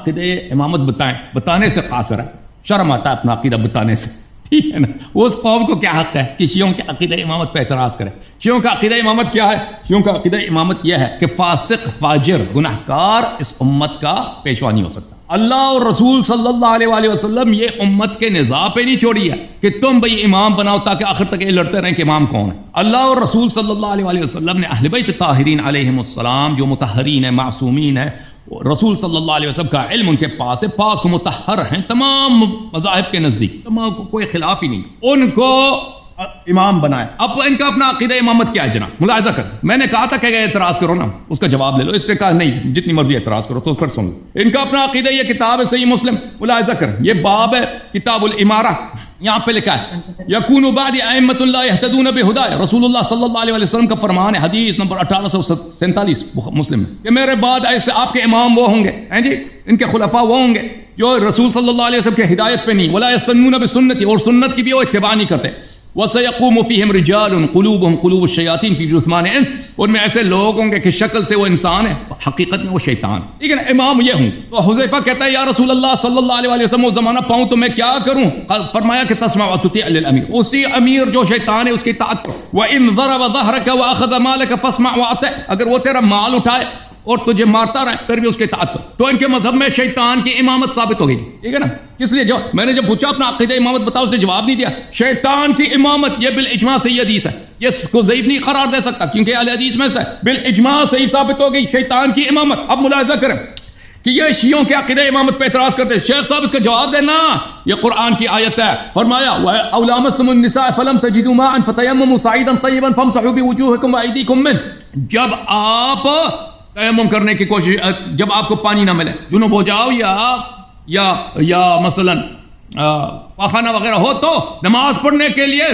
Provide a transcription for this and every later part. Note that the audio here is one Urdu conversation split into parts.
عقیدہ امامت بتانے سے قاصر ہے، شرم آتا ہے اپنا عقیدہ بتانے سے، ٹھیک ہے نا. اس قوم کو کیا حق ہے کہ شیعوں کے عقیدہ امامت پہ اعتراض کرے؟ شیعوں کا عقیدہ امامت کیا ہے؟ شیعوں کا عقیدہ امامت یہ ہے کہ فاسق فاجر گناہگار اس امت کا پیشوا نہیں ہو سکتا. اللہ اور رسول صلی اللہ علیہ وآلہ وسلم یہ امت کے نظام پہ نہیں چھوڑی ہے کہ تم بھئی امام بناؤ تاکہ آخر تک یہ لڑتے رہیں کہ امام کون ہے. اللہ اور رسول صلی اللہ علیہ وآلہ وسلم نے اہل بیت طاہرین علیہم السلام جو مطہرین ہیں، معصومین ہیں، رسول صلی اللہ علیہ وسلم کا علم ان کے پاس ہے، پاک مطہر ہیں تمام مذاہب کے نزدیک، تمام کو کوئی خلاف ہی نہیں، ان کو امام بنائے. اب ان کا اپنا عقیدہ امامت کیا ہے جناب؟ ملاحظہ کر، میں نے کہا تھا کہ اعتراض کرو نا، اس کا جواب لے لو. اس نے کہا نہیں، جتنی مرضی اعتراض کرو، تو پھر سن لو. ان کا اپنا عقیدہ، یہ کتاب ہے صحیح مسلم، ملاحظہ کر، یہ باب ہے کتاب الامارہ، یہاں پہ لکھا ہے یکون بعد ائمۃ لا یہتدون بہدی، رسول اللہ صلی اللہ علیہ وسلم کا فرمان ہے، حدیث نمبر 1847 مسلم میں، کہ میرے بعد ایسے آپ کے امام وہ ہوں گے، ہیں جی، ان کے خلفاء وہ ہوں گے جو رسول صلی اللہ علیہ وسلم کی ہدایت پہ نہیں، ولا یستنون بسنتی، اور سنت کی بھی وہ اتباع نہیں کرتے. وَسَيَقُومُ فِيهِمْ رِجَالٌ قُلُوبُهُمْ قُلُوبُ الشَّيَاطِينِ فِي جُثْمَانِ انس، ان میں ایسے لوگ ہوں گے کہ شکل سے وہ انسان ہے، حقیقت میں وہ شیطان. لیکن امام یہ ہوں. تو حذیفہ کہتا ہے یا رسول اللہ صلی اللہ علیہ وسلم، وہ زمانہ پاؤں تو میں کیا کروں؟ فرمایا کہ تسمع وتطیع للامیر، اسی امیر جو شیطان ہے اس کی اطاعت کرو. وَإِنْ ضَرَبَ ظَهْرَكَ وَأَخَذَ مَالَكَ فَاسْمَعْ وَأَطِعْ، اگر وہ تیرا مال اٹھائے اور تجھے مارتا رہے پھر بھی اس کے اطاعت کرو. تو ان کے مذہب میں شیطان کی امامت ثابت ہو گئی، ٹھیک ہے نا. کس لیے جواب میں نے جب پوچھا اپنا عقیدہ امامت بتاؤ، اس نے جواب نہیں دیا. شیطان کی امامت یہ بالاجماع صحیح حدیث ہے، یہ اس کو ضعیف نہیں قرار دے سکتا کیونکہ اہل حدیث میں سے بالاجماع صحیح ثابت ہو گئی شیطان کی امامت. اب ملاحظہ کریں کہ یہ شیعوں کے عقیدہ امامت پہ اعتراض کرتے ہیں. شیخ صاحب اس کا جواب دینا، یہ قرآن کی آیت ہے، فرمایا او لامستم النساء فلم تجدوا ماء فتیمموا صعیدا طیبا فامسحوا بوجوہکم وایدیکم منہ، جب آپ تیمم کرنے کی کوشش، جب آپ کو پانی نہ ملے، جنوب ہو جاؤ یا مثلا پاخانہ وغیرہ ہو، تو نماز پڑھنے کے لیے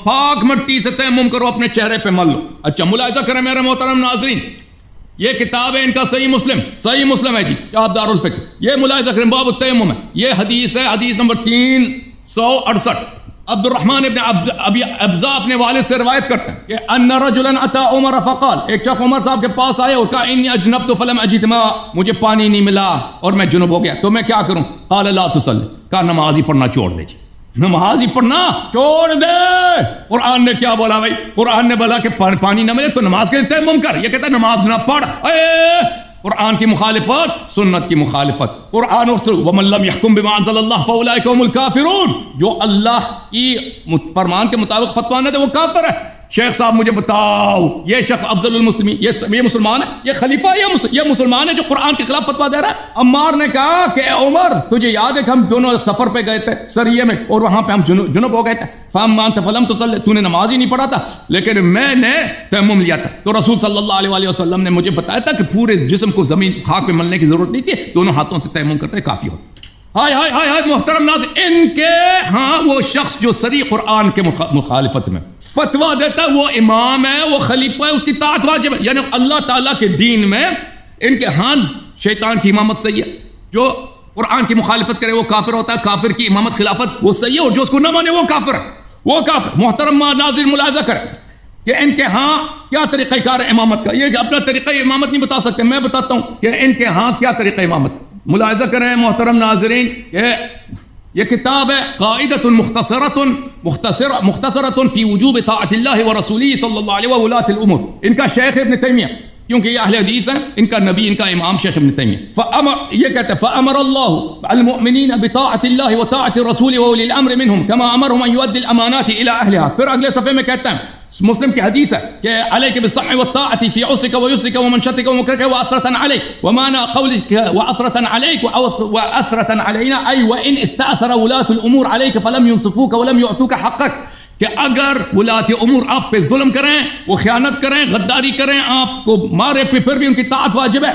پاک مٹی سے تیمم کرو، اپنے چہرے پہ مل لو. اچھا ملاحظہ کریں میرے محترم ناظرین، یہ کتاب ہے ان کا صحیح مسلم ہے جی، آپ دار الفکر، یہ ملاحظہ کریں باب التیمم ہے، یہ حدیث ہے، حدیث نمبر 368. عبد الرحمن ابن ابی ابزا اپنے والد سے روایت کرتے ہیں کہ ان رجلا اتى عمر فقال، ایک شخص عمر صاحب کے پاس آئے اور کہا انی اجنبت فلم اجد ماء، مجھے پانی نہیں ملا اور میں جنب ہو گیا، تو میں کیا کروں؟ قال لا تصلی، کہا نماز ہی پڑھنا چھوڑ دے جی، نماز ہی پڑھنا چھوڑ دے. قرآن نے کیا بولا بھائی؟ قرآن نے بولا کہ پانی نہ ملے تو نماز کے لیے تیمم کر، یہ کہتا ہے نماز نہ پڑھ. قرآن کی مخالفت، سنت کی مخالفت. قرآن ومن لم يحكم بما انزل الله فاولئك هم الكافرون، جو اللہ کی فرمان کے مطابق فتویٰ نہ دے وہ کافر ہے. شیخ صاحب مجھے بتاؤ، یہ شخص افضل المسلمین، یہ مسلمان ہے، یہ خلیفہ، یہ مسلمان ہے جو قرآن کے خلاف فتویٰ دے رہا ہے. عمار نے کہا کہ عمر تجھے یاد ہے کہ ہم دونوں سفر پہ گئے تھے سریے میں، اور وہاں پہ ہم جنب ہو گئے تھے، فاما انت فلم تصلی، تو نے نماز ہی نہیں پڑھا تھا لیکن میں نے تیمم لیا تھا. تو رسول صلی اللہ علیہ وسلم نے مجھے بتایا تھا کہ پورے جسم کو زمین خاک پہ ملنے کی ضرورت نہیں تھی، دونوں ہاتھوں سے تیمم کرتے کافی ہوتا. ہائے ہائے ہائے ہائے محترم ناظرین، ان کے ہاں وہ شخص جو صریح قرآن کے مخالفت میں فتویٰ دیتا ہے وہ امام ہے، وہ خلیفہ ہے، اس کی طاعت واجب ہے. یعنی اللہ تعالیٰ کے دین میں ان کے ہاں شیطان کی امامت صحیح ہے، جو قرآن کی مخالفت کرے وہ کافر ہوتا ہے، کافر کی امامت خلافت وہ صحیح ہے، اور جو اس کو نہ مانے وہ کافر ہے، وہ کافر. محترم ناظرین ملاحظہ کریں کہ ان کے ہاں کیا طریقہ کار ہے امامت کا. یہ اپنا طریقہ امامت نہیں بتا سکتے، میں بتاتا ہوں کہ ان کے ہاں کیا طریقہ امامت. ملاحظہ کریں محترم ناظرین، یہ کتاب ہے قاعدۃ مختصرۃ فی وجوب طاعت اللہ ورسولہ صلی اللہ علیہ وولاۃ الامور. ان کا شیخ ابن تیمیہ، کیونکہ یہ اہل حدیث ہیں، ان کا نبی، ان کا امام شیخ ابن تیمیہ. یہ کہتے ہیں فامر اللہ المؤمنین بطاعت اللہ وطاعت الرسول واولی الامر منہم کما امرهم ان یؤدی الامانات الی اہلها. پھر اگلے صفحے میں کہتے ہیں، مسلم کی حدیث ہے کہ علیک بالسمع والطاعت فی عسرک ویسرک ومنشطک ومکرک واثرة علیک، ومعنى قولک واثرة علیک واثرة علینا ای وان استأثر ولاة الامور علیک فلم ينصفوک ولم يعطوک حقک، کہ اگر ولاة امور آپ پہ ظلم کریں، وہ خیانت کریں، غداری کریں، آپ کو مارے پھر بھی ان کی طاعت واجب ہے.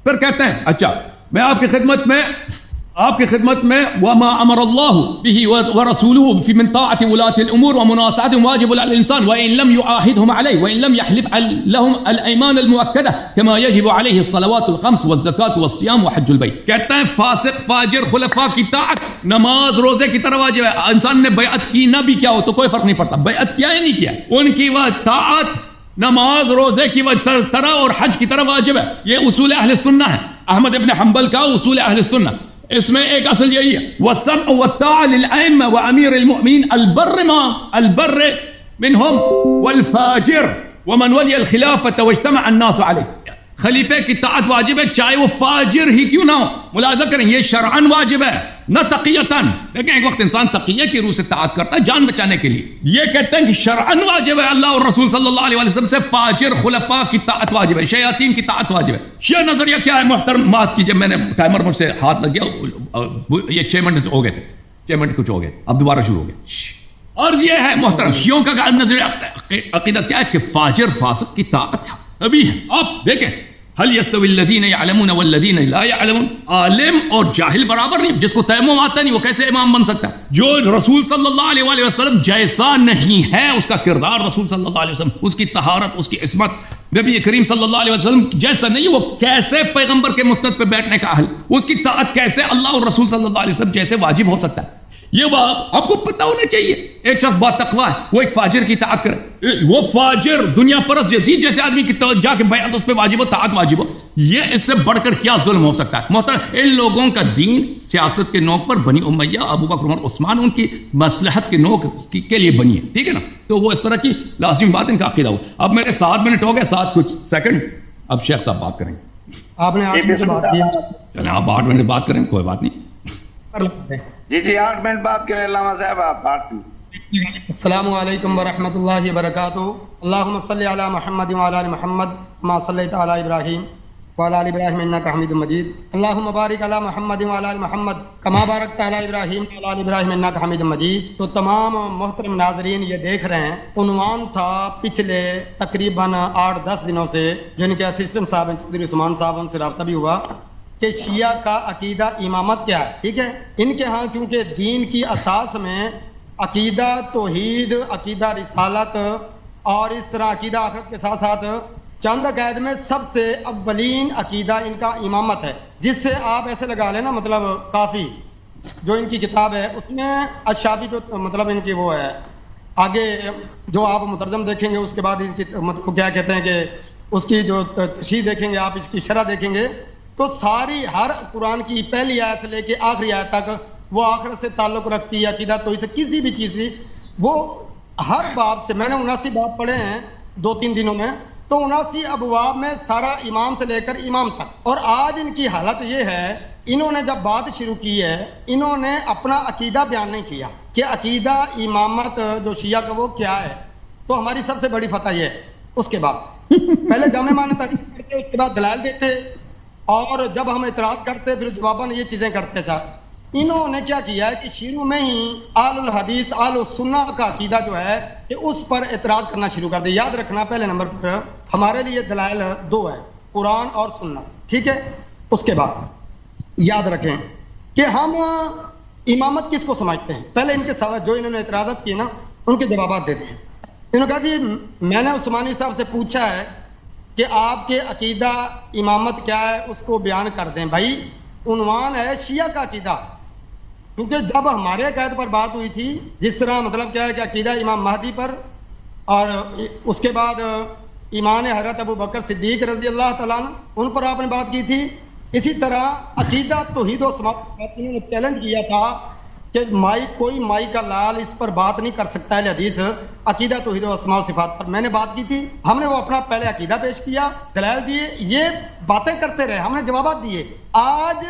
پھر کہتے ہیں اچھا میں آپ کی خدمت میں وما امر اللہ به ورسوله في من طاعة ولاة الامور ومناصحتهم واجب على الانسان وان لم يعاهدهم عليه وان لم يحلف لهم الايمان المؤكده كما يجب عليه الصلوات الخمس والزكاة والصيام وحج البيت. کہتا ہے فاسق فاجر خلفاء کی طاعت نماز روزے کی طرح واجب ہے. انسان نے بیعت کی نہ بھی کیا ہو تو کوئی فرق نہیں پڑتا، بیعت کیا ہے نہیں کیا، ان کی وہ طاعت نماز روزے کی طرح اور حج کی طرح واجب ہے. یہ اصول اہل سنہ ہے. احمد ابن حنبل کا اصول اہل سنہ، اس میں ایک اصل یہی ہے والسمع والطاعة للأئمة وأمير المؤمنين البر منهم والفاجر ومن ولي الخلافة واجتمع الناس عليه. خلیفے کی طاعت واجب ہے چاہے وہ فاجر ہی کیوں نہ ہو. ملاحظہ کریں یہ شرعن واجب ہے نہ تقیتاً. دیکھیں ایک وقت انسان تقیہ کی روح سے طاعت کرتا ہے جان بچانے کے لیے، یہ کہتے ہیں کہ شرعن واجب ہے اللہ اور رسول صلی اللہ علیہ وسلم سے فاجر خلفاء کی طاعت واجب ہے، شیاطین کی طاعت واجب ہے. شیعہ نظریہ کیا ہے محترم؟ معاف کیجئے میں نے ٹائمر مجھ سے ہاتھ لگ گیا، یہ 6 منٹ ہو گئے تھے، 6 منٹ کچھ ہو گئے، اب دوبارہ شروع ہو گئے. عرض یہ ہے محترم شیعوں کا نظریہ عقیدہ کیا ہے کہ فاجر فاسق کی طاعت ابھی ہے. آپ دیکھیں هل يستوي الذين يعلمون والذين لا يعلمون، عالم اور جاہل برابر نہیں. جس کو تیمم آتا نہیں وہ کیسے امام بن سکتا ہے؟ جو رسول صلی اللہ علیہ وآلہ وسلم جیسا نہیں ہے، اس کا کردار رسول صلی اللہ علیہ وسلم، اس کی طہارت، اس کی عصمت نبی کریم صلی اللہ علیہ وسلم جیسا نہیں، وہ کیسے پیغمبر کے مسند پہ بیٹھنے کا اہل، اس کی طاعت کیسے اللہ اور رسول صلی اللہ علیہ وسلم جیسے واجب ہو سکتا ہے؟ یہ بات آپ کو پتہ ہونا چاہیے. ایک شخص با تقویٰ ہے وہ ایک فاجر کی طاعت کرے، وہ فاجر دنیا پرست یزید جیسے آدمی کی جا کے بیعت اس پہ واجب ہو، طاعت واجب ہو، یہ اس سے بڑھ کر کیا ظلم ہو سکتا ہے؟ محترم ان لوگوں کا دین سیاست کے نوک پر بنی امیہ ابو بکر عمر عثمان ان کی مصلحت کے نوک کے لیے بنی ہے، ٹھیک ہے نا؟ تو وہ اس طرح کی لازمی بات ان کا عقیدہ ہو. اب میرے 7 منٹ ہو گئے، 7 کچھ سیکنڈ، اب شیخ صاحب بات کریں گے. آپ نے 8 منٹ بات کی، چلیں آپ 8 منٹ بات کریں، کوئی بات نہیں. جی 8 منٹ بات کریں علامہ صاحب آپ بات. السلام علیکم ورحمۃ اللہ وبرکاتہ. اللہم صلی علی محمد وعلی آل محمد کما صلیت علی ابراہیم وعلی آل ابراہیم انک حمید مجید. اللہم بارک علی محمد وعلی آل محمد کما بارکت علی ابراہیم وعلی آل ابراہیم انک حمید مجید. تو تمام محترم ناظرین یہ دیکھ رہے ہیں عنوان تھا پچھلے تقریباً 8-10 دنوں سے جو ان کے اسسٹنٹ صاحب ہیں چودھری عثمان صاحب، ان سے رابطہ بھی ہوا کہ شیعہ کا عقیدہ امامت کیا ہے. ٹھیک ہے، ان کے ہاں چونکہ دین کی اساس میں عقیدہ توحید، عقیدہ رسالت اور اس طرح عقیدہ آخرت کے ساتھ ساتھ چند عقائد میں سب سے اولین عقیدہ ان کا امامت ہے، جس سے آپ ایسے لگا لیں نا مطلب کافی جو ان کی کتاب ہے اس میں اشافی جو مطلب ان کی وہ ہے، آگے جو آپ مترجم دیکھیں گے اس کے بعد ان کی مطلب کیا کہتے ہیں کہ اس کی جو تشریح دیکھیں گے آپ، اس کی شرح دیکھیں گے تو ساری ہر قرآن کی پہلی آیت سے لے کے آخری آیت تک وہ آخرت سے تعلق رکھتی ہے، عقیدہ توحید سے کسی بھی چیز سے. وہ ہر باب سے میں نے 79 باب پڑھے ہیں 2-3 دنوں میں، تو 79 ابواب میں سارا امام سے لے کر امام تک. اور آج ان کی حالت یہ ہے، انہوں نے جب بات شروع کی ہے انہوں نے اپنا عقیدہ بیان نہیں کیا کہ عقیدہ امامت جو شیعہ کا وہ کیا ہے. تو ہماری سب سے بڑی فتح یہ ہے. اس کے بعد پہلے جامع معنی تقریر کرتے، اس کے بعد دلائل دیتے، اور جب ہم اعتراض کرتے پھر جواباً یہ چیزیں کرتے. صاحب انہوں نے کیا کیا ہے کہ شروع میں ہی آل الحدیث آل السنہ کا عقیدہ جو ہے کہ اس پر اعتراض کرنا شروع کر دیا. یاد رکھنا پہلے نمبر پر ہمارے لیے دلائل 2 ہے، قرآن اور سنت، ٹھیک ہے. اس کے بعد یاد رکھیں کہ ہم امامت کس کو سمجھتے ہیں. پہلے ان کے سوال جو انہوں نے اعتراضات کیے نا ان کے جوابات دیتے ہیں. انہوں نے کہا کہ میں نے عثمانی صاحب سے پوچھا ہے کہ آپ کے عقیدہ امامت کیا ہے، اس کو بیان کر دیں. بھائی عنوان ہے شیعہ کا عقیدہ، کیونکہ جب ہمارے عقائد پر بات ہوئی تھی جس طرح مطلب کیا ہے کہ عقیدہ امام مہدی پر، اور اس کے بعد ایمان حضرت ابو بکر صدیق رضی اللہ تعالیٰ عنہ ان پر آپ نے بات کی تھی. اسی طرح عقیدہ توحید و صفات انہوں نے چیلنج کیا تھا کہ کوئی مائی کا لال اس پر بات نہیں کر سکتا ہے حدیث عقیدہ توحید و اسماء و صفات پر. میں نے بات کی تھی، ہم نے وہ اپنا پہلے عقیدہ پیش کیا، دلائل دیے، یہ باتیں کرتے رہے، ہم نے جوابات دیے. آج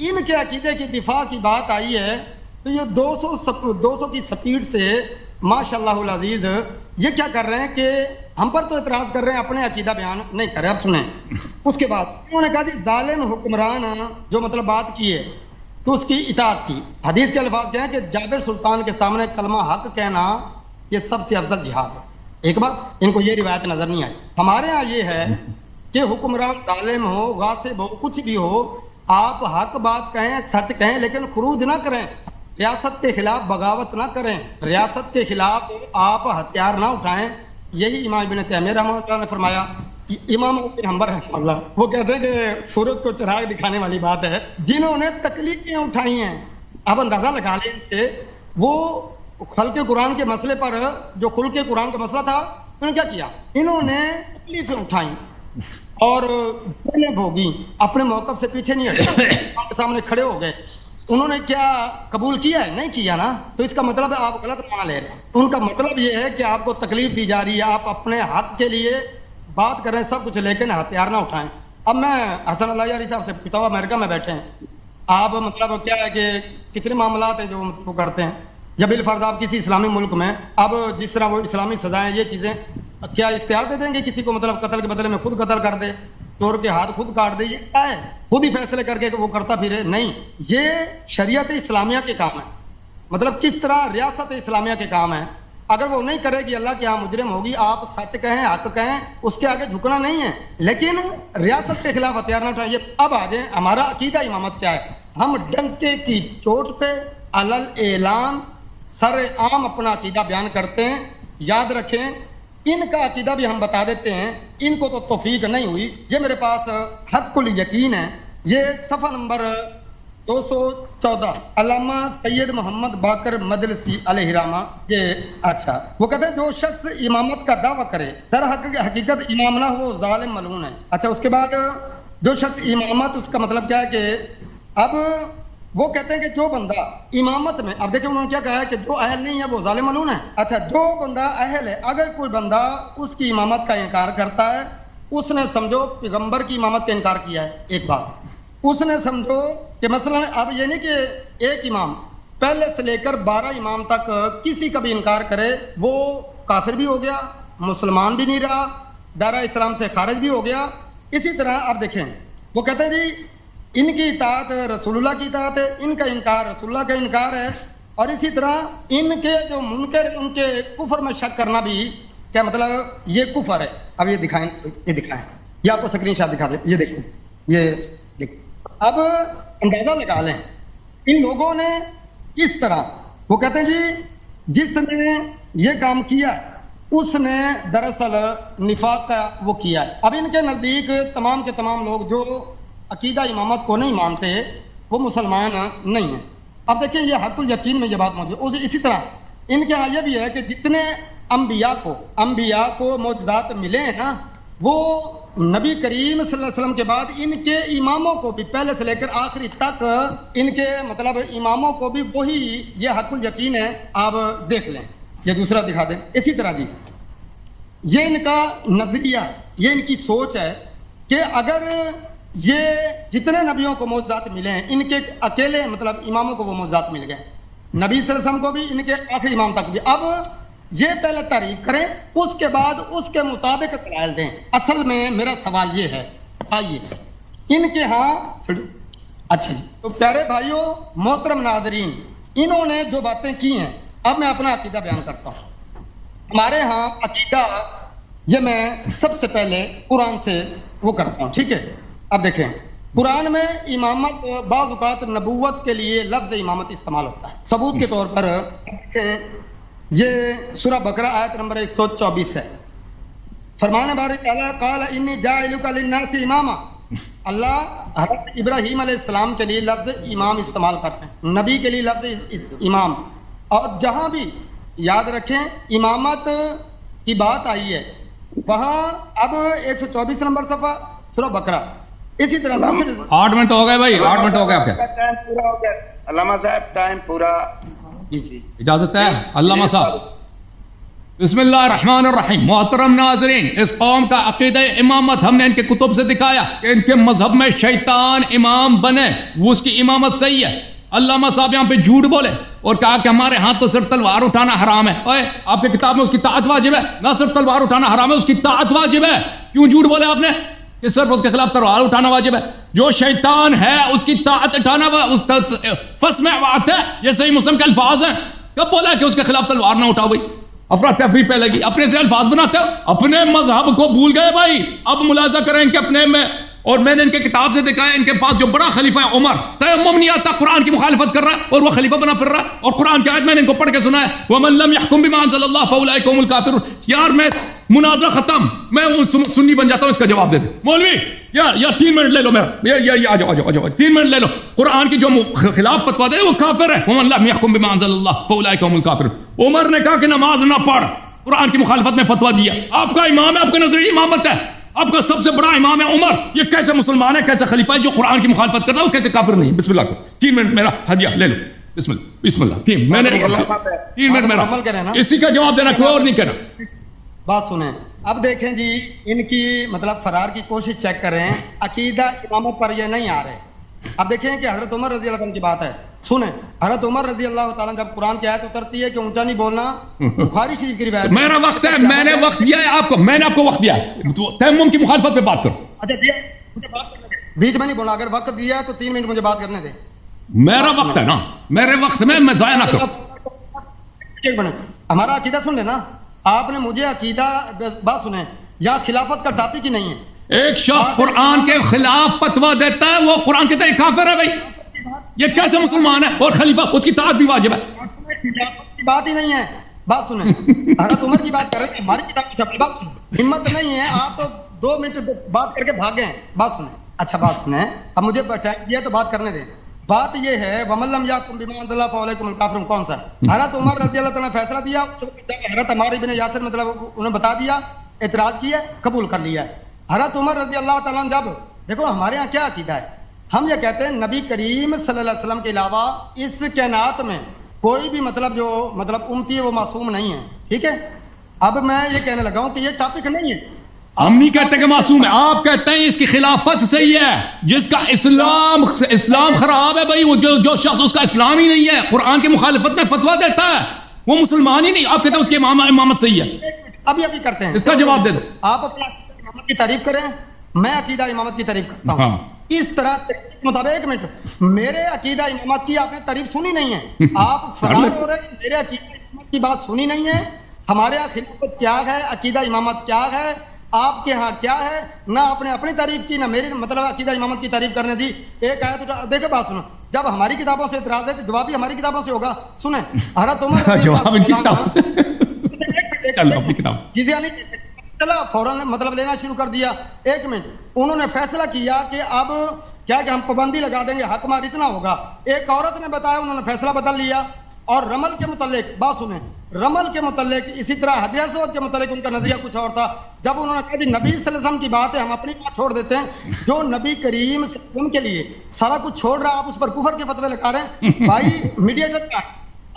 ان کے عقیدے کی دفاع کی بات آئی ہے تو یہ 200 کی سپیڈ سے ماشاء اللہ العزیز یہ کیا کر رہے ہیں کہ ہم پر تو اعتراض کر رہے ہیں، اپنے عقیدہ بیان نہیں کر رہے. اب سنیں. اس کے بعد انہوں نے کہا کہ ظالم حکمران جو مطلب بات کی ہے تو اس کی اطاعت کی. حدیث کے الفاظ کیا ہیں کہ جابر سلطان کے سامنے کلمہ حق کہنا یہ سب سے افضل جہاد ہے. ایک بات ان کو یہ روایت نظر نہیں آئی. ہمارے ہاں یہ ہے کہ حکمران ظالم ہو، غاصب ہو، کچھ بھی ہو، آپ حق بات کہیں، سچ کہیں، لیکن خروج نہ کریں، ریاست کے خلاف بغاوت نہ کریں، ریاست کے خلاف آپ ہتھیار نہ اٹھائیں. یہی امام ابن تیمیہ رحمۃ اللہ نے فرمایا. امام ابن حنبل رحمۃ اللہ وہ کہتے ہیں کہ سورج کو چراغ دکھانے والی بات ہے. جنہوں نے تکلیفیں اٹھائی ہیں اب اندازہ لگا لیں ان سے، وہ خلق قرآن کے مسئلے پر جو خلق قرآن کا مسئلہ تھا انہوں نے کیا کیا، انہوں نے تکلیفیں اٹھائیں اور نے بھوگی اپنے موقف سے پیچھے نہیں ہٹے، آپ کے سامنے کھڑے ہو گئے، انہوں نے کیا قبول کیا ہے؟ نہیں کیا نا، تو اس کا مطلب ہے آپ غلط معنی لے رہے ہیں۔ ان کا مطلب یہ ہے کہ آپ کو تکلیف دی جا رہی ہے، آپ اپنے حق کے لیے بات کریں سب کچھ، لیکن ہتھیار نہ اٹھائیں۔ اب میں حسن اللہ یاری صاحب سے پوچھتا ہوں، امریکہ میں بیٹھے ہیں آپ، مطلب کیا ہے کہ کتنے معاملات ہیں جو وہ کرتے ہیں، جب بالفرض آپ کسی اسلامی ملک میں، اب جس طرح وہ اسلامی سزائیں یہ چیزیں کیا اختیار دے دیں گے کسی کو، مطلب قتل کے بدلے میں خود قتل کر دے، چور کے ہاتھ خود کاٹ دے، یہ کیا ہے؟ خود ہی فیصلے کر کے وہ کرتا پھرے؟ نہیں، یہ شریعت اسلامیہ کے کام ہے، مطلب کس طرح ریاست اسلامیہ کے کام ہے۔ اگر وہ نہیں کرے گی اللہ کے یہاں مجرم ہوگی، آپ سچ کہیں حق کہیں، اس کے آگے جھکنا نہیں ہے، لیکن ریاست کے خلاف ہتھیار نہ اٹھائیں۔ اب آ جائیں ہمارا عقیدہ امامت کیا ہے۔ ہم ڈنکے کی چوٹ پہ علل اعلان سر عام اپنا عقیدہ بیان کرتے ہیں۔ یاد رکھیں ان کا عقیدہ بھی ہم بتا دیتے ہیں، ان کو تو توفیق نہیں ہوئی۔ یہ میرے پاس حق الیقین ہے، یہ صفحہ نمبر 214، علامہ سید محمد باقر مجلسی علیہ رحمہ۔ یہ اچھا وہ کہتے ہیں جو شخص امامت کا دعویٰ کرے در حقیقت امام نہ ہو ظالم ملعون ہے۔ اچھا اس کے بعد جو شخص امامت، اس کا مطلب کیا ہے کہ اب وہ کہتے ہیں کہ جو بندہ امامت میں، اب دیکھیں انہوں نے کیا کہا ہے کہ جو اہل نہیں ہے وہ ظالم ملعون ہے۔ اچھا جو بندہ اہل ہے، اگر کوئی بندہ اس کی امامت کا انکار کرتا ہے، اس نے سمجھو پیغمبر کی امامت کا انکار کیا ہے، ایک بات اس نے سمجھو کہ مثلا اب یہ نہیں کہ ایک امام پہلے سے لے کر 12 امام تک کسی کا بھی انکار کرے وہ کافر بھی ہو گیا، مسلمان بھی نہیں رہا، دائرہ اسلام سے خارج بھی ہو گیا۔ اسی طرح اب دیکھیں وہ کہتے ہیں جی ان کی اطاعت رسول اللہ کی اطاعت ہے، ان کا انکار رسول اللہ کا انکار ہے، اور اسی طرح ان کے جو منکر ان کے کفر میں شک کرنا بھی کیا مطلب یہ کفر ہے۔ اب یہ دکھائیں، یہ آپ کو اسکرین شاٹ دکھا دیں، یہ دیکھیں، یہ اب اندازہ لگا لیں ان لوگوں نے کس طرح، وہ کہتے ہیں جی جس نے یہ کام کیا اس نے دراصل نفاق کا وہ کیا ہے۔ اب ان کے نزدیک تمام کے تمام لوگ جو عقیدہ امامت کو نہیں مانتے وہ مسلمان نہیں ہیں۔ اب دیکھیں یہ حق الیقین میں یہ بات موجود ہے۔ اسی طرح ان کے یہاں یہ بھی ہے کہ جتنے انبیاء کو معجزات ملے ہیں نا، وہ نبی کریم صلی اللہ علیہ وسلم کے بعد ان کے اماموں کو بھی پہلے سے لے کر آخری تک ان کے مطلب اماموں کو بھی وہی یہ حق الیقین ہے۔ آپ دیکھ لیں، یہ دوسرا دکھا دیں۔ اسی طرح جی یہ ان کا نظریہ، یہ ان کی سوچ ہے کہ اگر یہ جتنے نبیوں کو معجزات ملے ہیں، ان کے اکیلے مطلب اماموں کو وہ معجزات مل گئے، نبی صلی اللہ علیہ وسلم کو بھی، ان کے آخری امام تک بھی۔ اب یہ پہلے تعریف کریں، اس کے بعد اس کے مطابق دلائل دیں۔ اصل میں میرا سوال یہ ہے، آئیے ان کے ہاں اچھا جی تو پیارے بھائیوں محترم ناظرین، انہوں نے جو باتیں کی ہیں، اب میں اپنا عقیدہ بیان کرتا ہوں۔ ہمارے ہاں عقیدہ یہ میں سب سے پہلے قرآن سے وہ کرتا ہوں، ٹھیک ہے۔ اب دیکھیں قرآن میں امامت بعض اوقات نبوت کے لیے لفظ امامت استعمال ہوتا ہے۔ ثبوت کے طور پر یہ سورہ بقرہ آیت نمبر 124 ہے۔ فرمان باری تعالیٰ قال انی جاعلک للناس اماما، اللہ حضرت ابراہیم علیہ السلام کے لیے لفظ امام استعمال کرتے ہیں، نبی کے لیے لفظ امام۔ اور جہاں بھی یاد رکھیں امامت کی بات آئی ہے وہاں اب 124 نمبر صفحہ سورہ بقرہ، اسی طرح 8 منٹ ہو گئے بھائی، 8 منٹ ہو گئے آپ کے، ٹائم پورا ہو گیا علامہ صاحب، ٹائم پورا۔ جی اجازت ہے علامہ صاحب؟ بسم اللہ الرحمن الرحیم۔ محترم ناظرین، اس قوم کا عقیدہ امامت ہم نے ان کے کتب سے دکھایا کہ ان کے مذہب میں شیطان امام بنے، وہ اس کی امامت صحیح ہے۔ علامہ صاحب یہاں پہ جھوٹ بولے اور کہا کہ ہمارے ہاں تو صرف تلوار اٹھانا حرام ہے۔ اوے آپ کے کتاب میں اس کی طاعت واجب ہے، نہ صرف تلوار اٹھانا حرام ہے، اس کی طاعت واجب ہے۔ کیوں جھوٹ بولے آپ نے کہ صرف اس کے خلاف تلوار اٹھانا واجب ہے؟ جو شیطان ہے اس کی طاعت اٹھانا فسمع واطع، یہ صحیح مسلم کے الفاظ ہیں۔ کب بولا کہ اس کے خلاف تلوار نہ اٹھاؤ بھائی؟ افراتفری پہ لگی، اپنے سے الفاظ بناتے ہو، اپنے مذہب کو بھول گئے بھائی۔ اب ملاحظہ کریں کہ اپنے میں، اور میں نے ان کے کتاب سے دکھایا ان کے پاس جو بڑا خلیفہ ہے عمر، تیمم نہیں آتا، قرآن کی مخالفت کر رہا ہے اور وہ خلیفہ بنا پھر رہا ہے، اور قرآن کی آیت میں نے ان کو پڑھ کے سنا ہے وَمَن لَمْ يَحْكُمْ بِمَا أَنزَلَ اللَّهُ فَأُولَٰئِكَ هُمُ الْكَافِرُونَ۔ یار میں مناظرہ ختم، میں سنی بن جاتا ہوں، اس کا جواب دے دے مولوی، یا 3 منٹ لے لو میرا، آ جاؤ 3 منٹ لے لو۔ قرآن کی جو خلاف فتویٰ دے وہ کافر ہے۔ وَمَن لَمْ يَحْكُمْ بِمَا أَنزَلَ اللَّهُ فَأُولَٰئِكَ هُمُ الْكَافِرُونَ۔ عمر نے کہا کہ نماز نہ پڑھ، قرآن کی مخالفت میں فتویٰ دیا۔ آپ کا امام ہے، آپ کا نظریہ امامت ہے، آپ کا سب سے بڑا امام ہے عمر، یہ کیسے مسلمان ہے، کیسے خلیفہ ہے جو قرآن کی مخالفت کرتا ہے، وہ کیسے کافر نہیں ہے؟ بسم اللہ کرو، 3 منٹ میرا ہدیہ لے لو، بسم اللہ بسم اللہ، 3 منٹ میرا، اسی کا جواب دینا، کوئی اور نہیں کہنا۔ بات سنیں، اب دیکھیں جی ان کی مطلب فرار کی کوشش چیک کر رہے ہیں، عقیدہ امامت پر یہ نہیں آ رہے۔ اب دیکھیں کہ حضرت عمر رضی اللہ عنہ کی بات ہے، سنیں حضرت عمر رضی اللہ تعالیٰ جب قرآن کی آیت اترتی ہے کہ اونچا نہیں بولنا، بخاری شریف کی روایت، میرا وقت ہے، میں نے وقت دیا ہے آپ کو، میں نے آپ کو وقت دیا ہے، تیمم کی مخالفت پہ بات کرو۔ اچھا دیا مجھے بات کرنے دیں، بیچ میں نہیں بولا، اگر وقت دیا ہے تو 3 منٹ مجھے بات کرنے دیں، میرا وقت ہے نا، میرے وقت میں ضائع نہ کرو۔ ایک منٹ، ہمارا عقیدہ سن لینا، آپ نے مجھے عقیدہ، بات سنیں، یہاں خلافت کا ٹاپک ہی نہیں ہے۔ ایک شخص قرآن کے خلاف فتویٰ دیتا ہے، وہ قرآن کہتا ہے کافر ہے بھائی، یہ کیسے مسلمان ہے؟ اور خلیفہ اس کی اطاعت بھی واجب ہے۔ خلافت کی بات ہی نہیں ہے، بات سنیں، حضرت عمر کی بات کر رہے ہیں، ہماری کتاب سے اپنی بات سنیں، ہمت نہیں ہے، آپ تو 2 منٹ بات کر کے بھاگے ہیں، بات سنیں، اچھا بات سنیں، اب مجھے ٹائم دیا تو بات کرنے دیں۔ بات یہ ہے وَمَن لَّمْ يَحْكُم بِمَا أَنزَلَ اللَّهُ فَأُولَٰئِكَ هُمُ الْكَافِرُونَ، کون سا؟ حضرت عمر رضی اللہ تعالیٰ نے فیصلہ دیا، حضرت عمار بن یاسر مطلب انہیں بتا دیا، اعتراض کیا، قبول کر لیا۔ حضرت عمر رضی اللہ تعالیٰ نے جب، دیکھو ہمارے ہاں کیا عقیدہ ہے، ہم یہ کہتے ہیں نبی کریم صلی اللہ علیہ وسلم کے علاوہ اس کائنات میں کوئی بھی مطلب جو مطلب امتی ہے وہ معصوم نہیں ہے، ٹھیک ہے؟ اب میں یہ کہنے لگا ہوں کہ یہ ٹاپک نہیں ہے، ہم نہیں کہتے کہ معصوم ہے، آپ کہتے ہیں اس کی خلافت صحیح ہے، جس کا اسلام خراب ہے بھائی، وہ جو شخص اس کا اسلام ہی نہیں ہے، قرآن کی مخالفت میں فتویٰ دیتا ہے، وہ مسلمان ہی نہیں، آپ کہتے ہیں اس کی امامت صحیح ہے۔ ابھی کرتے ہیں، اس کا جواب دے دو۔ آپ اپنا امامت کی تعریف کریں، میں عقیدہ امامت کی تعریف کرتا ہوں، اس طرح مطابق 1 منٹ، میرے عقیدہ امامت کی آپ نے تعریف سنی نہیں ہے، آپ فرار ہو رہے ہیں، میرے عقیدہ امامت کی بات سنی نہیں ہے، ہمارے یہاں خلافت کیا ہے، عقیدہ امامت کیا ہے، آپ کے ہاں کیا ہے، نہ آپ نے اپنی تعریف کی، نہ میری مطلب عقیدہ امامت کی تعریف کرنے دی۔ ایک آیت دیکھیں، بات سنو، جب ہماری کتابوں سے اعتراض ہے تو جواب بھی ہماری کتابوں سے ہوگا۔ سنیں حضرت عمر جواب ان کی کتابوں سے، چلو اپنی کتاب سے، چیزیں چلا فوراً مطلب لینا شروع کر دیا۔ 1 منٹ، انہوں نے فیصلہ کیا کہ اب کیا کہ ہم پابندی لگا دیں گے، حق مار اتنا ہوگا۔ ایک عورت نے بتایا، انہوں نے فیصلہ بدل لیا۔ اور رمل کے متعلق بات سنیں، رمل کے متعلق اسی طرح حجر اسود کے متعلق ان کا نظریہ کچھ اور تھا۔ جب انہوں نے کہا کہ نبی صلی اللہ علیہ وسلم کی بات ہے، ہم اپنی بات چھوڑ دیتے ہیں، جو نبی کریم صلی اللہ علیہ وسلم کے لیے سارا کچھ چھوڑ رہا، آپ اس پر کفر کے فتوے لگا رہے ہیں۔ بھائی میڈییٹر کا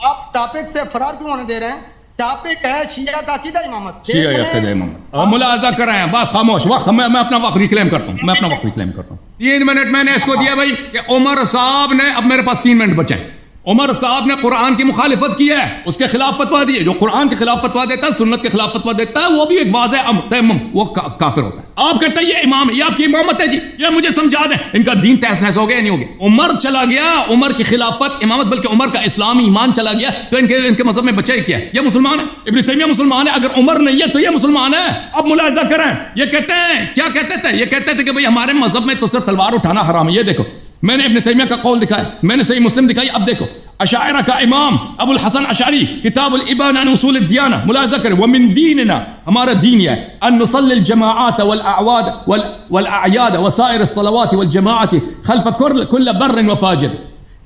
آپ ٹاپک سے فرار کیوں ہونے دے رہے ہیں؟ ٹاپک ہے شیعہ کا عقیدہ امامت، شیعہ عقیدہ امامت، ملاحظہ کر رہے ہیں، بس خاموش، وقت میں اپنا وقت ریکلیم کرتا ہوں، میں اپنا وقت ریکلیم کرتا ہوں۔ 3 منٹ میں نے اس کو دیا بھائی کہ عمر صاحب نے، اب میرے پاس 3 منٹ بچے ہیں، عمر صاحب نے قرآن کی مخالفت کی ہے، اس کے خلاف فتویٰ دی ہے، جو قرآن کے خلاف فتویٰ دیتا ہے، سنت کے خلاف فتویٰ دیتا ہے، وہ بھی ایک واضح امر تیمم، وہ کافر ہوتا ہے۔ آپ کہتے ہیں یہ امام ہے، یہ آپ کی امامت ہے جی، یہ مجھے سمجھا دیں، ان کا دین تہس نہس ہو گیا یا نہیں ہو گیا؟ عمر چلا گیا، عمر کی خلافت امامت بلکہ عمر کا اسلامی ایمان چلا گیا، تو ان کے مذہب میں بچہ ہی کیا ہے؟ یہ مسلمان ہے، ابن تیمیہ مسلمان ہے، اگر عمر نہیں ہے تو یہ مسلمان ہے۔ اب ملاحظہ کریں، یہ کہتے ہیں، کیا کہتے تھے؟ یہ کہتے تھے کہ بھائی ہمارے مذہب میں تو صرف تلوار اٹھانا حرام ہے۔ یہ دیکھو، میں نے ابن تیمیہ کا قول دکھایا، میں نے صحیح مسلم دکھائی، اب دیکھو اشاعرہ کا امام ابو الحسن اشعری کتاب الابانہ عن اصول الدیانہ، ملاحظہ کریں، ومن دیننا، ہمارا دین یہ ہے، ان نصلي الجماعات والاعیاد وسائر الصلوات والجماعات خلف كل بر وفاجر،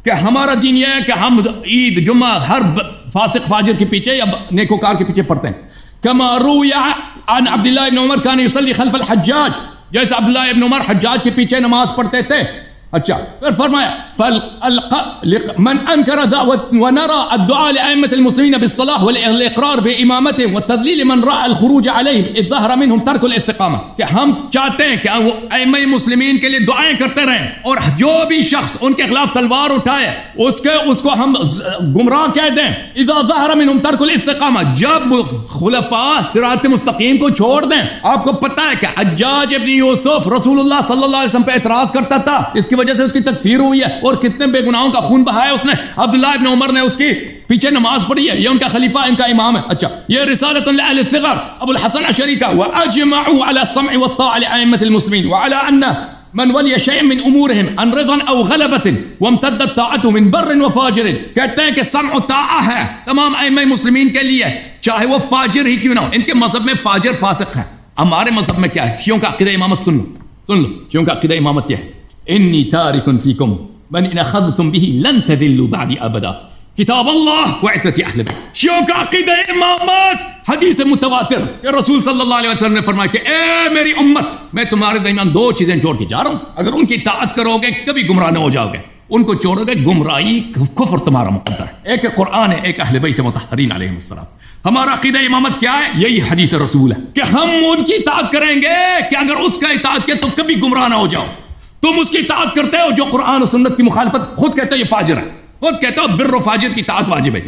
کہ ہمارا دین یہ ہے کہ ہم عید جمعہ ہر فاسق فاجر کے پیچھے یا نیکوکار کے پیچھے پڑھتے ہیں۔ كما روي عن عبد الله بن عمر كان يصلي خلف الحجاج، جیسے عبداللہ ابن عمر حجاج کے پیچھے نماز پڑھتے تھے۔ اچھا پھر فرمایا من انکر ونرى الدعاء لائمة المسلمين بالصلاح والاقرار بامامتهم والتضليل من راى الخروج عليهم اذ ظهر منهم ترك الاستقامة، کہ ہم چاہتے ہیں کہ وہ ائمہ مسلمین کے لیے دعائیں کرتے رہیں، اور جو بھی شخص ان کے خلاف تلوار اٹھائے اس کو ہم گمراہ کہہ دیں۔ اذا ظهر منهم ترك الاستقامة، جب خلفاء صراط مستقیم کو چھوڑ دیں۔ آپ کو پتہ ہے کہ حجاج ابن یوسف رسول اللہ صلی اللہ علیہ وسلم پہ اعتراض کرتا تھا، اس کی وجہ سے اس کی تکفیر ہوئی ہے، اور کتنے بے گناہوں کا خون بہایا اس نے۔ عبداللہ ابن عمر نے اس کی پیچھے نماز پڑھی ہے، یہ ان کا خلیفہ، ان کا امام ہے۔ اچھا، یہ رسالۃ لأہل الثغر ابو الحسن اشعری کا، واجمعوا على السمع والطاعة لأئمة المسلمين وعلى ان من ولي شيء من امورهم عن رضا او غلبة وامتدت طاعته من بر وفاجر، کہتے ہیں کہ سمع و طاعہ ہے تمام ائمہ مسلمین کے لیے، چاہے وہ فاجر ہی کیوں نہ ہو۔ ان کے مذہب میں فاجر فاسق ہے، ہمارے مذہب میں کیا ہے؟ شیعوں کا عقیدہ امامت سن لو، شیعوں کا عقیدہ امامت یہ ہے، انی تارک فیکم من ان اخذتم به لن تذلوا بعد ابدا، کتاب اللہ و عترت اہل بیت. شیعوں کا عقیدہ امامت حدیث متواتر کہ رسول صلی اللہ علیہ وسلم نے فرمایا کہ اے میری امت میں تمہارے درمیان دو چیزیں چھوڑ کے جا رہا ہوں, اگر ان کی اطاعت کرو گے کبھی گمراہ نہ ہو جاؤ گے, ان کو چھوڑو گے گمراہی کفر تمہارا مقدر ہے. ایک قرآن ہے, ایک اہل بیت مطہرین علیہ السلام. ہمارا عقیدہ امامت کیا ہے؟ یہی حدیث رسول ہے کہ ہم ان کی اطاعت کریں گے کہ اگر اس کا اطاعت کیا تو کبھی گمراہ نہ ہو جاؤ. تم اس کی اطاعت کرتے ہو جو قرآن و سنت کی مخالفت, خود کہتے ہو یہ فاجر ہے, خود کہتے ہو بر و فاجر کی اطاعت واجب ہے.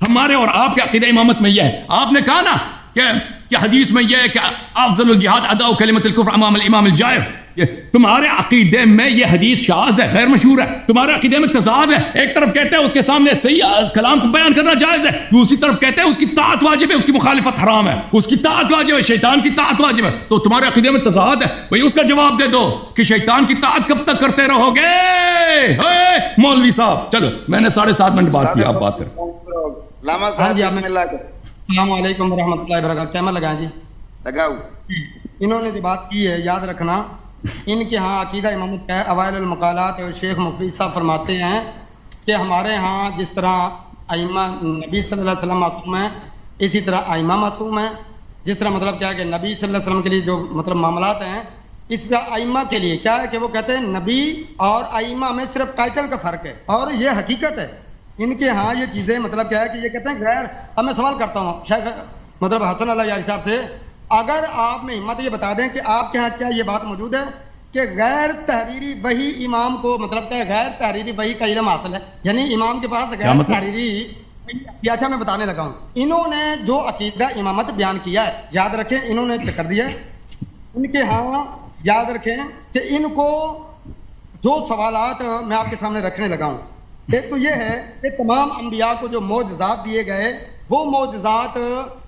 ہمارے اور آپ کے عقیدہ امامت میں یہ ہے. آپ نے کہا نا کہ حدیث میں یہ ہے کہ افضل الجہاد اداء کلمۃ الکفر امام الامام الجائر. تمہارے عقیدے میں یہ حدیث شاذ ہے, غیر مشہور ہے. تمہارے عقیدے میں تضاد ہے. ایک طرف کہتے ہیں اس کے سامنے صحیح کلام کو بیان کرنا جائز ہے, دوسری طرف کہتے ہیں اس کی طاعت واجب ہے, اس کی مخالفت حرام ہے, اس کی طاعت واجب ہے, شیطان کی طاعت واجب ہے. تو تمہارے عقیدے میں تضاد ہے. بھئی اس کا جواب دے دو کہ شیطان کی طاعت کب تک کرتے رہو گے؟ مولوی صاحب چلو, میں نے 7.5 منٹ بات کی, آپ بات کریں. لاما صاحب بسم اللہ کریں. السلام علیکم ورحمۃ اللہ وبرکاتہ. کیمرہ لگائیں جی. لگاؤ. انہوں نے جو بات کی ہے یاد رکھنا, ان کے ہاں عقیدہ امامت کا ہے. اوائل المقالات اور شیخ مفید صاحب فرماتے ہیں کہ ہمارے ہاں جس طرح ائمہ نبی صلی اللہ علیہ وسلم معصوم ہیں, اسی طرح ائمہ معصوم ہیں. جس طرح مطلب کیا ہے کہ نبی صلی اللہ علیہ وسلم کے لیے جو مطلب معاملات ہیں, اس طرح ائمہ کے لیے کیا ہے کہ وہ کہتے ہیں نبی اور ائمہ میں صرف ٹائٹل کا فرق ہے, اور یہ حقیقت ہے. ان کے ہاں یہ چیزیں مطلب کیا ہے کہ یہ کہتے ہیں غیر. اب میں سوال کرتا ہوں شیخ مطلب حسن اللہ یاری صاحب سے, اگر آپ میں ہمت یہ بتا دیں کہ آپ کے ہاں کیا یہ بات موجود ہے کہ غیر تحریری وحی امام کو مطلب کہ غیر تحریری وحی کا علم حاصل ہے, یعنی امام کے پاس غیر تحریری. اچھا میں بتانے لگا ہوں. انہوں نے جو عقیدہ امامت بیان کیا ہے, یاد رکھیں انہوں نے چکر دیا. ان کے ہاں یاد رکھیں کہ ان کو جو سوالات میں آپ کے سامنے رکھنے لگا ہوں, ایک تو یہ ہے کہ تمام انبیاء کو جو معجزات دیے گئے وہ معجزات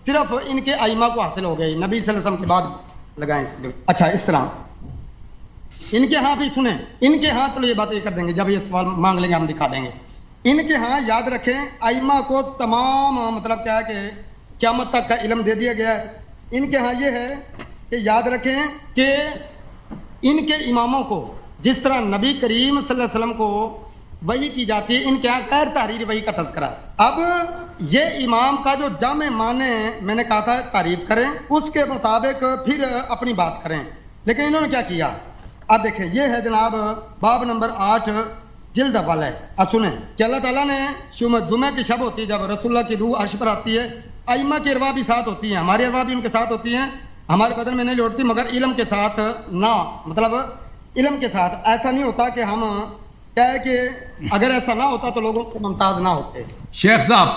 صرف ان کے ائمہ کو حاصل ہو گئے, نبی صلی اللہ علیہ وسلم کے بعد لگائیں اس کو. اچھا اس طرح ان کے ہاں بھی سنیں, ان کے ہاں چلو یہ بات یہ کر دیں گے, جب یہ سوال مانگ لیں گے ہم دکھا دیں گے. ان کے ہاں یاد رکھیں ائمہ کو تمام مطلب کیا ہے کہ قیامت تک کا علم دے دیا گیا ہے. ان کے ہاں یہ ہے کہ یاد رکھیں کہ ان کے اماموں کو جس طرح نبی کریم صلی اللہ علیہ وسلم کو وحی کی جاتی ہے, ان کے یہاں غیر تحریری وحی کا تذکرہ. اب یہ امام کا جو جامع معنی میں نے کہا تھا تعریف کریں, اس کے مطابق پھر اپنی بات کریں. لیکن انہوں نے کیا کیا, اب دیکھیں یہ ہے جناب باب نمبر 8 جلد اول ہے. اب سنیں کہ اللہ تعالیٰ نے جمعہ کی شب ہوتی ہے جب رسول اللہ کی روح عرش پر آتی ہے, ائمہ کی ارواح بھی ساتھ ہوتی ہیں, ہماری ارواح بھی ان کے ساتھ ہوتی ہیں, ہمارے بدن میں نہیں لوٹتی مگر علم کے ساتھ نہ, مطلب علم کے ساتھ. ایسا نہیں ہوتا کہ ہم کیا ہے کہ اگر ایسا نہ ہوتا تو لوگوں کو ممتاز نہ ہوتے. شیخ صاحب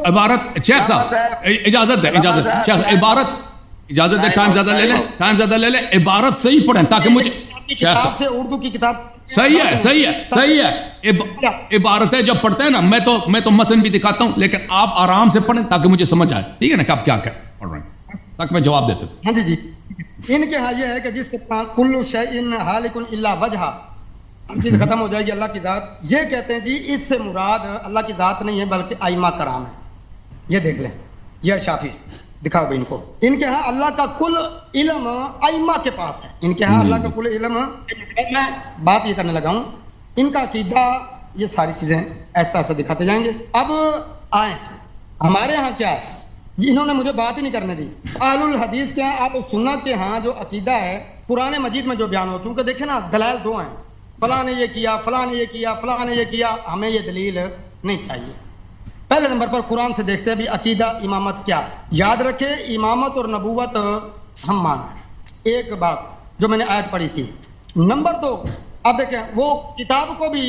عبارت, شیخ صاحب اجازت دیں, عبارت اجازت دیں, ٹائم زیادہ لے لیں, عبارت صحیح پڑھیں تاکہ مجھے کتاب سے اردو کی کتاب صحیح ہے. عبارتیں جب پڑھتے ہیں نا میں تو متن بھی دکھاتا ہوں, لیکن آپ آرام سے پڑھیں تاکہ مجھے سمجھ آئے, ٹھیک ہے نا, کہ آپ کیا پڑھ رہے ہیں تاکہ میں جواب دے سکوں. ہاں جی. ان کے ہاں یہ ہے کہ جس طرح کل شیء ہالک الا وجہہ, چیز ختم ہو جائے گی اللہ کی ذات. یہ کہتے ہیں جی اس سے مراد اللہ کی ذات نہیں ہے بلکہ ائمہ کرام ہے. یہ دیکھ لیں, یہ شافعی دکھاؤ ان کو. ان کے ہاں اللہ کا کل علم ائمہ کے پاس ہے. ان کے ہاں اللہ کا کل علم, میں بات یہ کرنے لگا ہوں, ان کا عقیدہ یہ ساری چیزیں ایسا ایسا دکھاتے جائیں گے. اب آئیں ہمارے ہاں کیا ہے, انہوں نے مجھے بات ہی نہیں کرنے دی. اہل الحدیث کے ہاں اہل سنت کے ہاں جو عقیدہ ہے قرآن مجید میں جو بیان ہو, چونکہ دیکھیں نا دلائل دو ہیں, فلاں نے یہ کیا, فلاں نے یہ کیا, فلاں نے یہ کیا. ہمیں یہ دلیل نہیں چاہیے. پہلے نمبر پر قرآن سے دیکھتے ہیں بھی عقیدہ امامت کیا. یاد رکھے امامت اور نبوت ہم مانیں. ایک بات جو میں نے آیت پڑھی تھی. نمبر 2, اب دیکھیں وہ کتاب کو بھی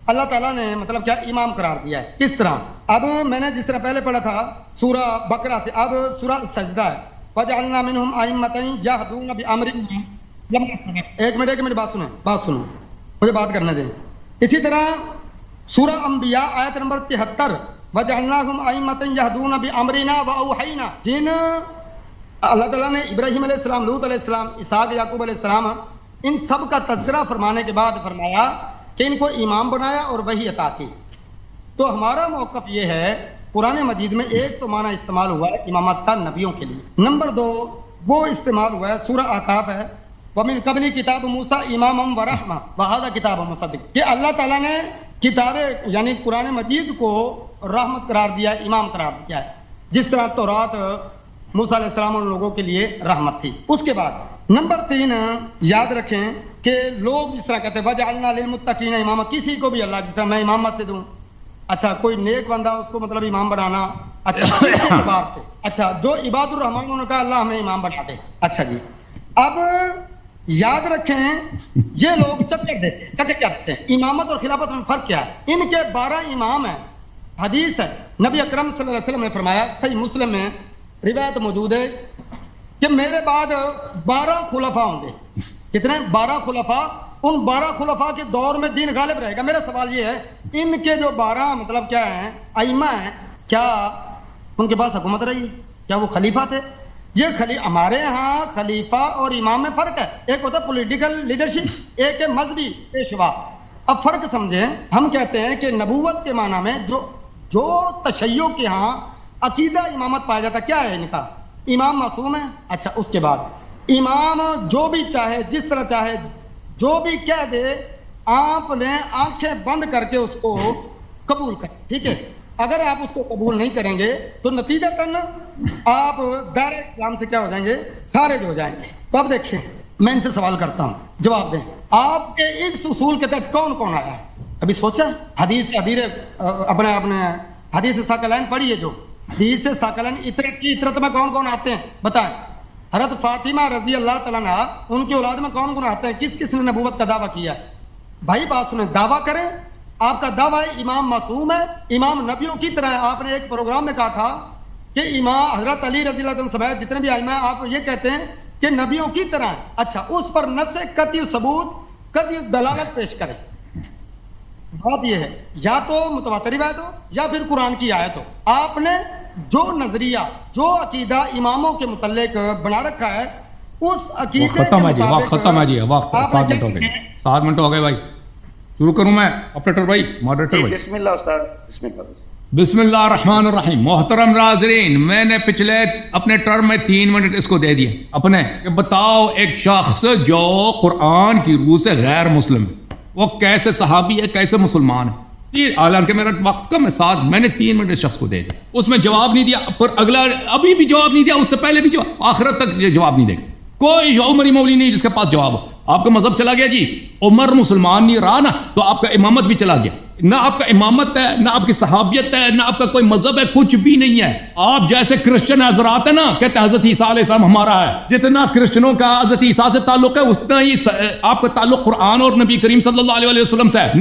اللہ تعالیٰ نے مطلب کیا امام قرار دیا ہے. کس طرح, اب میں نے جس طرح پہلے پڑھا تھا سورہ بقرہ سے, اب سورہ سجدہ ہے. وَجَعَلْنَا مِنْهُمْ أَئِمَّةً يَهْدُونَ بِأَمْرِنَا. ایک منٹ بات سنو مجھے بات کرنے دیں. اسی طرح سورہ انبیاء آیت نمبر 73, وَجَعَلْنَاهُمْ أَئِمَّةً يَهْدُونَ بِأَمْرِنَا وَأَوْحَيْنَا. جن اللہ تعالیٰ نے ابراہیم علیہ السلام, لوط علیہ السلام, اسحاق, یعقوب علیہ السلام, ان سب کا تذکرہ فرمانے کے بعد فرمایا کہ ان کو امام بنایا اور وحی عطا کی. تو ہمارا موقف یہ ہے قرآن مجید میں ایک تو معنی استعمال ہوا ہے امامت کا نبیوں کے لیے. نمبر 2 وہ استعمال ہوا ہے سورہ احقاف ہے, وَمِن قَبْلِ کتاب موسیٰ امامًا وَرَحْمَةً وَهَذَا کتاب مصدق, کہ اللہ تعالیٰ نے کتابیں یعنی قرآن مجید کو رحمت قرار دیا، امام قرار دیا ہے، جس طرح تورات موسیٰ علیہ السلام ان لوگوں کے لیے رحمت تھی۔ اس کے بعد نمبر 3 یاد رکھیں کہ لوگ جس طرح کہتے ہیں وَجَعَلْنَا لِلْمُتَّقِينَ اماما، کسی کو بھی اللہ جس طرح میں امام مسجد ہوں، اچھا کوئی نیک بندہ اس کو مطلب امام بنانا، اچھا اس اعتبار سے، اچھا جو عباد الرحمان انہوں نے کہا اللہ ہمیں امام بنا دے۔ اچھا جی، اب یاد رکھیں یہ لوگ چکر دیتے ہیں، چکر کیا دیتے ہیں؟ امامت اور خلافت میں فرق کیا ہے؟ ان کے 12 امام ہیں، حدیث ہے نبی اکرم صلی اللہ علیہ وسلم نے فرمایا، صحیح مسلم میں روایت موجود ہے کہ میرے بعد 12 خلفاء ہوں گے۔ کتنے؟ 12 خلفاء۔ ان 12 خلفاء کے دور میں دین غالب رہے گا۔ میرا سوال یہ ہے ان کے جو 12 مطلب کیا ہیں ائمہ ہیں، کیا ان کے پاس حکومت رہی؟ کیا وہ خلیفہ تھے؟ یہ ہمارے ہاں خلیفہ اور امام میں فرق ہے، ایک ہوتا ہے پولیٹیکل لیڈرشپ، ایک ہے مذہبی پیشوا۔ اب فرق سمجھیں، ہم کہتے ہیں کہ نبوت کے معنی میں جو تشیع کے ہاں عقیدہ امامت پایا جاتا کیا ہے ان کا؟ امام معصوم ہے۔ اچھا اس کے بعد امام جو بھی چاہے جس طرح چاہے جو بھی کہہ دے آپ نے آنکھیں بند کر کے اس کو قبول کریں، ٹھیک ہے؟ اگر آپ اس کو قبول نہیں کریں گے تو نتیجتاً آپ دائرہ اسلام سے کیا ہو جائیں گے؟ خارج ہو جائیں گے۔ تو اب دیکھیں میں ان سے سوال کرتا ہوں، جواب دیں، آپ کے اس اصول کے تحت کون کون آیا ہے؟ ابھی سوچا؟ حدیث اپنے حدیث ثقلین پڑھی ہے، جو حدیث ثقلین اطرت کی اطرت میں کون کون آتے ہیں بتائیں؟ حضرت فاطمہ رضی اللہ تعالیٰ عنہ ان کی اولاد میں کون کون آتے ہیں؟ کس کس نے نبوت کا دعویٰ کیا ہے؟ بھائی بات سنیں، دعویٰ کریں، آپ کا دعویٰ ہے امام معصوم ہے، امام نبیوں کی طرح ہے۔ آپ نے ایک پروگرام میں کہا تھا کہ امام حضرت علی رضی اللہ عنہ سمیت جتنے بھی ائمہ ہیں آپ یہ کہتے ہیں کہ نبیوں کی طرح ہے۔ اچھا اس پر نص قطعی ثبوت قطعی دلالت پیش کریں۔ بات یہ ہے یا تو متواتر روایت ہو یا پھر قرآن کی آیت ہو۔ آپ نے جو نظریہ جو عقیدہ اماموں کے متعلق بنا رکھا ہے اس عقیدے ختم ہے جی، وقت ختم ہے جی، وقت 7 منٹ ہو گئے، 7 منٹ ہو گئے بھائی۔ شروع کروں میں آپریٹر بھائی، ماڈریٹر بھائی؟ بسم اللہ استاد، بسم اللہ۔ بسم اللہ الرحمن الرحیم۔ محترم ناظرین، میں نے پچھلے اپنے ٹرم میں 3 منٹ اس کو دے دیے اپنے کہ بتاؤ ایک شخص جو قرآن کی روح سے غیر مسلم ہے وہ کیسے صحابی ہے، کیسے مسلمان ہے؟ حالانکہ میرا وقت کم ہے، میں نے 3 منٹ اس شخص کو دے دیا، اس میں جواب نہیں دیا، پر اگلا ابھی بھی جواب نہیں دیا، اس سے پہلے بھی جواب، آخرت تک جواب نہیں دے گا کوئی عمری مولوی نہیں جس کے پاس جواب ہو۔ آپ کا مذہب چلا گیا جی، عمر مسلمان نہیں رہا نا تو آپ کا امامت بھی چلا گیا، نہ آپ کا امامت ہے نہ آپ کی صحابیت ہے نہ آپ کا کوئی مذہب ہے، کچھ بھی نہیں ہے۔ آپ جیسے کرسچن حضرات ہیں نا، کہتے ہیں حضرت عیسیٰ علیہ السلام ہمارا ہے، جتنا کرسچنوں کا حضرت عیسیٰ سے تعلق ہے اتنا ہی آپ کا تعلق قرآن اور نبی کریم صلی اللہ علیہ وسلم سے ہے،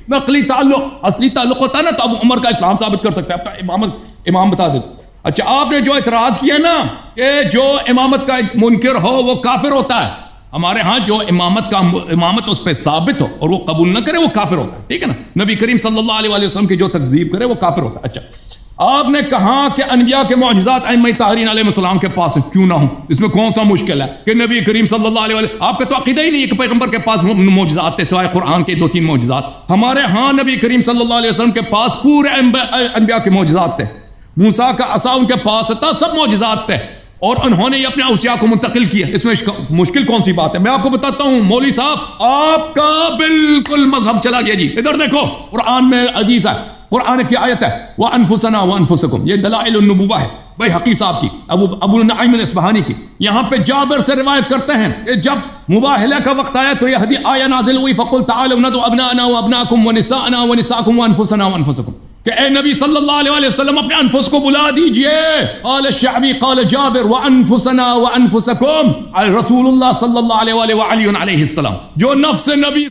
نقلی تعلق۔ اصلی تعلق ہوتا ہے نا تو اب عمر کا اسلام ثابت کر سکتا ہے، اپنا امام بتا دے۔ اچھا آپ نے جو اعتراض کیا نا کہ جو امامت کا منکر ہو وہ کافر ہوتا ہے، ہمارے ہاں جو امامت اس پہ ثابت ہو اور وہ قبول نہ کرے وہ کافر ہوتا ہے، ٹھیک ہے نا؟ نبی کریم صلی اللہ علیہ وسلم کی جو تکذیب کرے وہ کافر ہوتا ہے۔ اچھا آپ نے کہا کہ انبیاء کے معجزات ائمہ طاہرین علیہ السلام کے پاس ہیں، کیوں نہ ہوں؟ اس میں کون سا مشکل ہے کہ نبی کریم صلی اللہ علیہ وسلم، آپ کا تو عقیدہ ہی نہیں ہے کہ پیغمبر کے پاس معجزات تھے سوائے قرآن کے 2-3 معجزات۔ ہمارے ہاں نبی کریم صلی اللہ علیہ وسلم کے پاس پورے انبیاء کے معجزات تھے، موسیٰ کا عصا ان کے پاس تھا، سب معجزات تھے اور انہوں نے یہ اپنے اوصیاء کو منتقل کیا، اس میں مشکل کون سی بات ہے؟ میں آپ کو بتاتا ہوں مولوی صاحب، آپ کا بالکل مذہب چلا گیا جی۔ ادھر دیکھو قرآن میں حدیث ہے، قرآن کی آیت ہے وَأَنفُسَنَا وَأَنفُسَكُمْ، یہ دلائل النبوہ ہے بھائی حقیق صاحب کی، ابو نعیم الاصبہانی کی۔ یہاں پہ جابر سے روایت کرتے ہیں کہ جب مباہلہ کا وقت آیا تو یہ حدیث آیہ نازل ہوئی فَقُلْ تَعَالَوْا نَدْعُ أَبْنَاءَنَا وَأَبْنَاءَكُمْ وَنِسَاءَنَا وَنِسَاءَكُمْ وَأَنفُسَنَا وَأَنفُسَكُمْ، کہ اے نبی صلی اللہ علیہ وسلم اپنے انفس کو بلا دیجئے۔ قال الشعبی قال جابر وَأَنفُسَنَا وَأَنفُسَكُمْ، رسول اللہ صلی اللہ علیہ وآلہ علیہ السلام جو نفس نبی